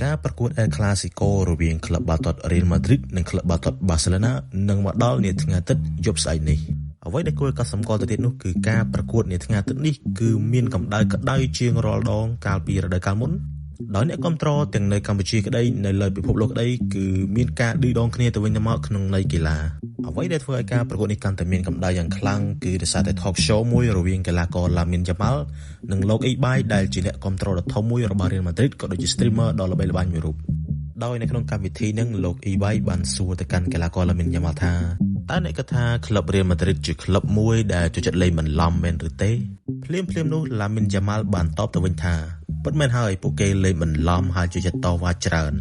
ការប្រកួត El Clasico រវាងក្លឹបបាល់ទាត់ Real Madrid និងក្លឹបបាល់ទាត់ Barcelona នឹងមកដល់នាថ្ងៃអាទិត្យយប់ស្អែកនេះអ្វីដែលគួរឲ្យកត់សម្គាល់ទៅទៀតនោះគឺការប្រកួតនាថ្ងៃអាទិត្យនេះគឺមានកម្ដៅក្តៅជាងរាល់ដងកាលពីរដូវកាលមុនដោយអ្នកគាំទ្រទាំងនៅកម្ពុជាក្តីនៅលើពិភពលោកក្តីគឺមានការឌឺដងគ្នាទៅវិញទៅមកក្នុងន័យកីឡាអ្វីដែលធ្វើឲ្យការប្រកួតនេះកាន់តែមានកម្ដៅយ៉ាងខ្លាំងគឺដោយសារតែ talk show មួយរវាងកីឡាករ Lamine Yamal និងលោក Ibai ដែលជាអ្នកគាំទ្រដ៏ធំមួយរបស់ Real Madrid ក៏ដូចជា streamer ដ៏ល្បីល្បាញមួយរូបដោយនៅក្នុងកម្មវិធីហ្នឹងលោក Ibai បានសួរទៅកាន់កីឡាករ Lamine Yamal ថាតើអ្នកគិតថាក្លឹប Real Madrid ជាក្លឹបមួយដែលចូលចិត្តលេងបន្លំមែនឬទេភ្លាមនោះ Lamine Yamal បានតបទៅវិញថាពិតមែនហើយពួកគេលេងបន្លំហើយចូលចិត្តតវ៉ាច្រើន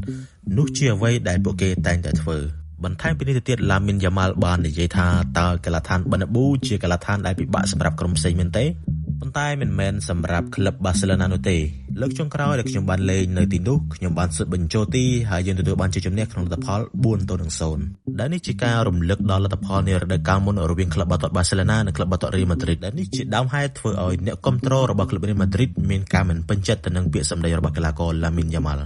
នោះជាអ្វីដែលពួកគេតែងតែធ្វើបន្ថែមពីនេះទៅទៀត Lamine Yamal បាននិយាយថាតើកីឡដ្ឋាន Bernabeu ជាកីឡដ្ឋានដែលពិបាកសម្រាប់ក្រុមផ្សេងមែនទេប៉ុន្តែមិនមែនសម្រាប់ក្លឹប Barcelona នោះទេលើកចុងក្រោយដែលខ្ញុំបានលេងនៅទីនោះខ្ញុំបានស៊ុតបញ្ចូលទីហើយយើងទទួលបានជ័យជំនះក្នុងលទ្ធផល 4-0 ដែលនេះជាការរំលឹកដល់លទ្ធផលនៃរដូវកាលមុនរវាងក្លឹបបាល់ទាត់ Barcelona និងក្លឹបបាល់ទាត់ Real Madrid ដែលនេះជាដើមហេតុធ្វើឲ្យអ្នកគាំទ្ររបស់ក្លឹប Real Madrid មានការមិនពេញចិត្តទៅនឹងពាក្យសម្ដីរបស់កីឡាករ Lamine Yamal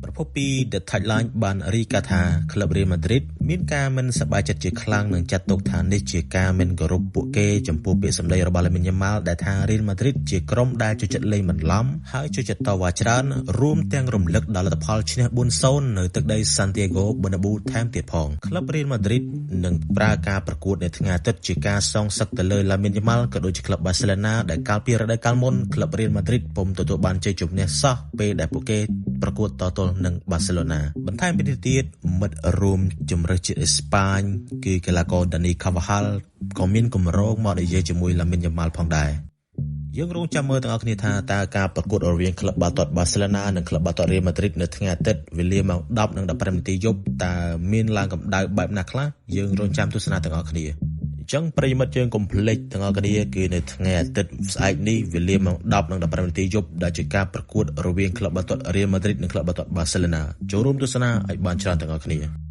ប្រពន្ធពី The Touchline បានរីកាថាក្លឹប Real Madrid មានការមិនសប្បាយចិត្តជាខ្លាំងនិងចាត់ទុកថានេះជាការមិនគោរពពួកគេចំពោះពាក្យសម្ដីរបស់ Lamine Yamal ដែលថា Real Madrid ជាក្រុមដែលចូលចិត្តលេងបន្លំហើយចូលចិត្តតវ៉ាច្រើនរួមទាំងរំលឹកដល់លទ្ធផលឈ្នះ 4-0 នៅទឹកដី Santiago Bernabeu ថែមទៀតផងក្លឹប Real Madrid នឹងប្រើការប្រកួតនៅថ្ងៃអាទិត្យជាការសងសឹកទៅលើ Lamine Yamal ក៏ដូចជាក្លឹប Barcelona ដែលកាលពីរដូវកាលមុនក្លឹប Real Madrid ពុំទទួលបានជ័យជំនះសោះពេលដែលពួកគេប្រកួតតទល់នឹង Barcelona បន្ថែមពីនេះទៀតមិត្តរួមជម្រើសជាតិអេស្ប៉ាញគឺកីឡាករ Dani Carvajal ក៏មានគម្រោងមកនិយាយជាមួយ Lamine Yamal ផងដែរយើងរងចាំមើលទាំងអស់គ្នាថាតើការប្រកួតរវាងក្លឹបបាល់ទាត់ Barcelona និងក្លឹបបាល់ទាត់ Real Madrid នៅថ្ងៃអាទិត្យវេលាម៉ោង 10:15 នាទីយប់តើមានឡើងកម្ដៅបែបណាខ្លះយើងរងចាំទស្សនាទាំងអស់គ្នាអញ្ចឹងប្រិយមិត្តយើងកុំភ្លេចទាំងអស់គ្នាគឺនៅថ្ងៃអាទិត្យស្អែកនេះវេលាម៉ោង 10:15 នាទីយប់ដែលជាការប្រកួតរវាងក្លឹបបាល់ទាត់ Real Madrid និងក្លឹបបាល់ទាត់ Barcelona ចូលរួមទស្សនាឲ្យបានច្រើនទាំងអស់គ្នា